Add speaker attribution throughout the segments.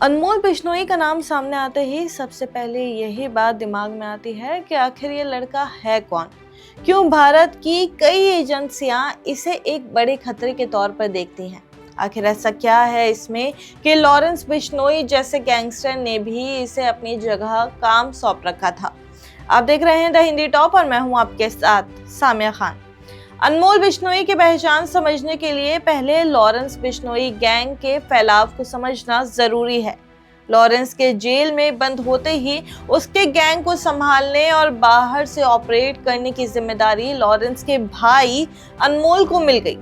Speaker 1: अनमोल बिश्नोई का नाम सामने आते ही सबसे पहले यही बात दिमाग में आती है कि आखिर ये लड़का है कौन। क्यों भारत की कई एजेंसियां इसे एक बड़े खतरे के तौर पर देखती हैं। आखिर ऐसा क्या है इसमें कि लॉरेंस बिश्नोई जैसे गैंगस्टर ने भी इसे अपनी जगह काम सौंप रखा था। आप देख रहे हैं द हिंदी टॉप और मैं हूं आपके साथ सामिया खान। अनमोल बिश्नोई की पहचान समझने के लिए पहले लॉरेंस बिश्नोई गैंग के फैलाव को समझना जरूरी है। लॉरेंस के जेल में बंद होते ही उसके गैंग को संभालने और बाहर से ऑपरेट करने की जिम्मेदारी लॉरेंस के भाई अनमोल को मिल गई।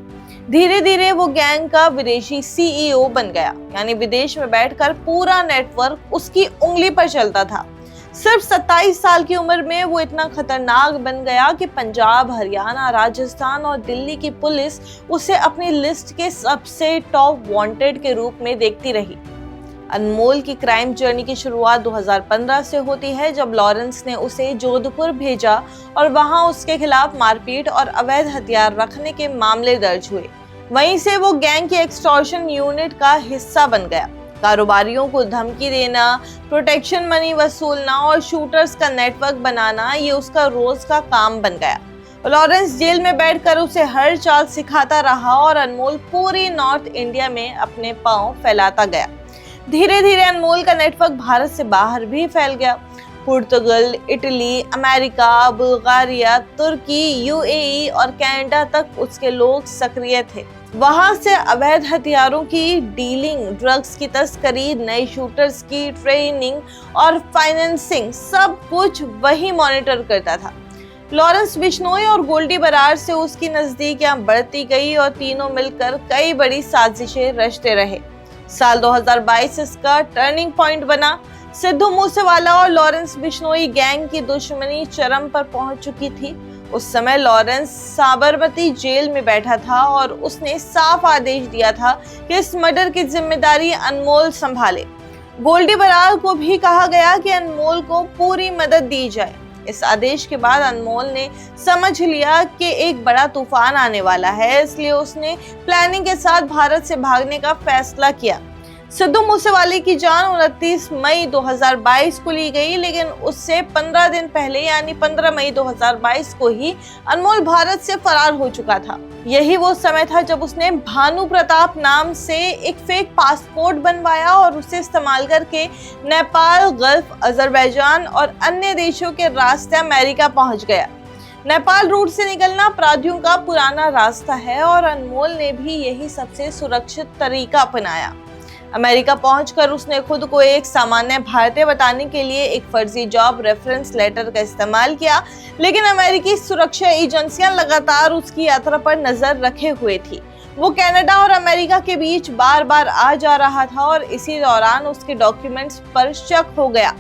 Speaker 1: धीरे धीरे वो गैंग का विदेशी सीईओ बन गया, यानी विदेश में बैठकर पूरा नेटवर्क उसकी उंगली पर चलता था। सिर्फ 27 साल की उम्र में वो इतना खतरनाक बन गया कि पंजाब, हरियाणा, राजस्थान और दिल्ली की पुलिस उसे अपनी लिस्ट के सबसे टॉप वांटेड के रूप में देखती रही। अनमोल की क्राइम जर्नी की शुरुआत 2015 से होती है, जब लॉरेंस ने उसे जोधपुर भेजा और वहां उसके खिलाफ मारपीट और अवैध हथियार रखने के मामले दर्ज हुए। वहीं से वो गैंग की एक्सटॉर्शन यूनिट का हिस्सा बन गया। कारोबारियों को धमकी देना, प्रोटेक्शन मनी वसूलना और शूटर्स का नेटवर्क बनाना, ये उसका रोज का काम बन गया। लॉरेंस जेल में बैठकर उसे हर चाल सिखाता रहा और अनमोल पूरी नॉर्थ इंडिया में अपने पांव फैलाता गया। धीरे धीरे अनमोल का नेटवर्क भारत से बाहर भी फैल गया। पुर्तगाल, इटली, अमेरिका, बुल्गारिया, तुर्की, यूएई और कनाडा तक उसके लोग सक्रिय थे। वहां से अवैध हथियारों की डीलिंग, ड्रग्स की तस्करी, नए शूटर्स की ट्रेनिंग और फाइनेंसिंग, सब कुछ वही मॉनिटर करता था। लॉरेंस बिश्नोई और गोल्डी बरार से उसकी नजदीकियां बढ़ती गई और तीनों मिलकर कई बड़ी साजिशें रचते रहे। साल 2022 इसका टर्निंग पॉइंट बना। सिद्धू मूसेवाला और लॉरेंस बिश्नोई गैंग की दुश्मनी चरम पर पहुंच चुकी थी। उस समय लॉरेंस साबरमती जेल में बैठा था और उसने साफ आदेश दिया था कि इस मर्डर की जिम्मेदारी अनमोल संभाले। गोल्डी बरार को भी कहा गया कि अनमोल को पूरी मदद दी जाए। इस आदेश के बाद अनमोल ने समझ लिया कि एक बड़ा तूफान आने वाला है, इसलिए उसने प्लानिंग के साथ भारत से भागने का फैसला किया। सिद्धू मूसेवाले की जान 29 मई 2022 को ली गई, लेकिन उससे 15 दिन पहले यानी 15 मई 2022 को ही अनमोल भारत से फरार हो चुका था। यही वो समय था जब उसने भानु प्रताप नाम से एक फेक पासपोर्ट बनवाया और उसे इस्तेमाल करके नेपाल, गल्फ, अजरबैजान और अन्य देशों के रास्ते अमेरिका पहुंच गया। नेपाल रूट से निकलना अपराधियों का पुराना रास्ता है और अनमोल ने भी यही सबसे सुरक्षित तरीका अपनाया। अमेरिका पहुंचकर उसने खुद को एक सामान्य भारतीय बताने के लिए एक फर्जी जॉब रेफरेंस लेटर का इस्तेमाल किया, लेकिन अमेरिकी सुरक्षा एजेंसियां लगातार उसकी यात्रा पर नजर रखे हुए थी। वो कनाडा और अमेरिका के बीच बार बार आ जा रहा था और इसी दौरान उसके डॉक्यूमेंट्स पर शक हो गया।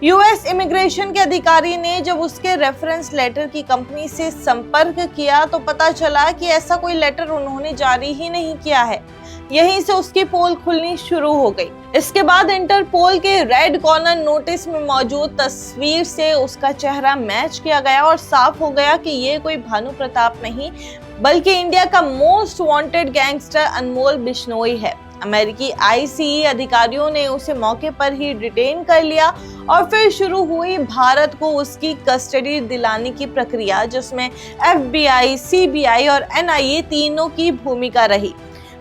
Speaker 1: यूएस इमिग्रेशन के अधिकारी ने जब उसके रेफरेंस लेटर की कंपनी से संपर्क किया तो पता चला कि ऐसा कोई लेटर उन्होंने जारी ही नहीं किया है। यहीं से उसकी पोल खुलनी शुरू हो गई। इसके बाद इंटरपोल के रेड कॉर्नर नोटिस में मौजूद तस्वीर से उसका चेहरा मैच किया गया और साफ हो गया कि ये कोई भानु प्रताप नहीं, बल्कि इंडिया का मोस्ट वांटेड गैंगस्टर अनमोल बिश्नोई है। अमेरिकी आईसीई अधिकारियों ने उसे मौके पर ही डिटेन कर लिया और फिर शुरू हुई भारत को उसकी कस्टडी दिलाने की प्रक्रिया, जिसमें एफबीआई, सीबीआई और एनआईए तीनों की भूमिका रही।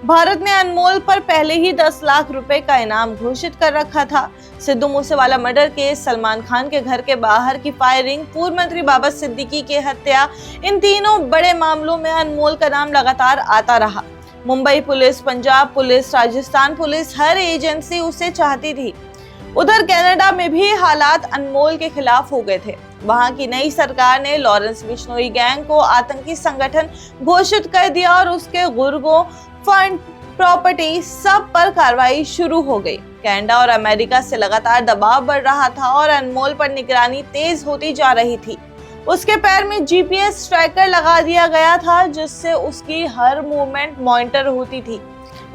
Speaker 1: भारत ने अनमोल पर पहले ही 10 लाख रुपए का इनाम घोषित कर रखा था। सिद्धू मूसेवाला मर्डर केस, सलमान खान के घर के बाहर की फायरिंग, पूर्व मंत्री बाबा सिद्दीकी की हत्या, इन तीनों बड़े मामलों में अनमोल का नाम लगातार आता रहा। Mumbai police, Punjab police, Rajasthan police, हर एजेंसी उसे चाहती थी। उधर कनाडा में भी हालात अनमोल के खिलाफ हो गए थे। वहां की नई सरकार ने लॉरेंस बिश्नोई गैंग को आतंकी संगठन घोषित कर दिया और उसके गुर्गों, फंड, प्रॉपर्टी सब पर कार्रवाई शुरू हो गई। कनाडा और अमेरिका से लगातार दबाव बढ़ रहा था और अनमोल पर निगरानी तेज होती जा रही थी। उसके पैर में जीपीएस ट्रैकर लगा दिया गया था, जिससे उसकी हर मूवमेंट मॉनिटर होती थी।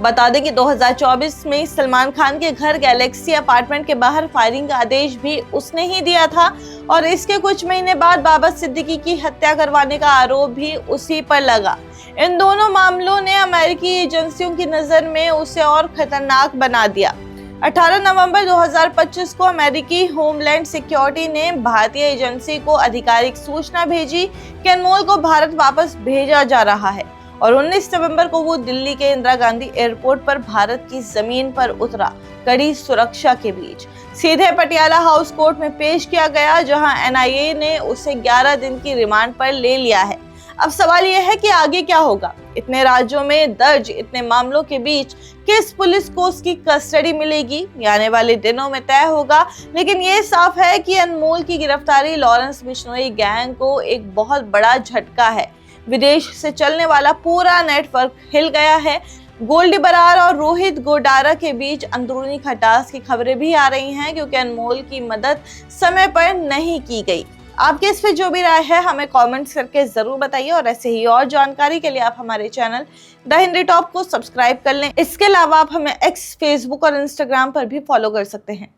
Speaker 1: बता दें कि 2024 में सलमान खान के घर गैलेक्सी अपार्टमेंट के बाहर फायरिंग का आदेश भी उसने ही दिया था और इसके कुछ महीने बाद बाबा सिद्दीकी की हत्या करवाने का आरोप भी उसी पर लगा। इन दोनों मामलों ने अमेरिकी एजेंसियों की नजर में उसे और खतरनाक बना दिया। 18 नवंबर 2025 को अमेरिकी होमलैंड सिक्योरिटी ने भारतीय एजेंसी को आधिकारिक सूचना भेजी कि अनमोल को भारत वापस भेजा जा रहा है और 19 नवंबर को वो दिल्ली के इंदिरा गांधी एयरपोर्ट पर भारत की जमीन पर उतरा, कड़ी सुरक्षा के बीच सीधे पटियाला हाउस कोर्ट में पेश किया गया, जहां एनआईए ने उसे 11 दिन की रिमांड पर ले लिया है। अब सवाल यह है कि आगे क्या होगा। इतने राज्यों में दर्ज इतने मामलों के बीच किस पुलिस को उसकी कस्टडी मिलेगी, ये आने वाले दिनों में तय होगा। लेकिन ये साफ है कि अनमोल की गिरफ्तारी लॉरेंस बिश्नोई गैंग को एक बहुत बड़ा झटका है। विदेश से चलने वाला पूरा नेटवर्क हिल गया है। गोल्डी बरार और रोहित गोडारा के बीच अंदरूनी खटास की खबरें भी आ रही हैं, क्योंकि अनमोल की मदद समय पर नहीं की गई। आपके इस पे जो भी राय है हमें कमेंट्स करके जरूर बताइए और ऐसे ही और जानकारी के लिए आप हमारे चैनल द हिंदी टॉप को सब्सक्राइब कर लें। इसके अलावा आप हमें एक्स, फेसबुक और इंस्टाग्राम पर भी फॉलो कर सकते हैं।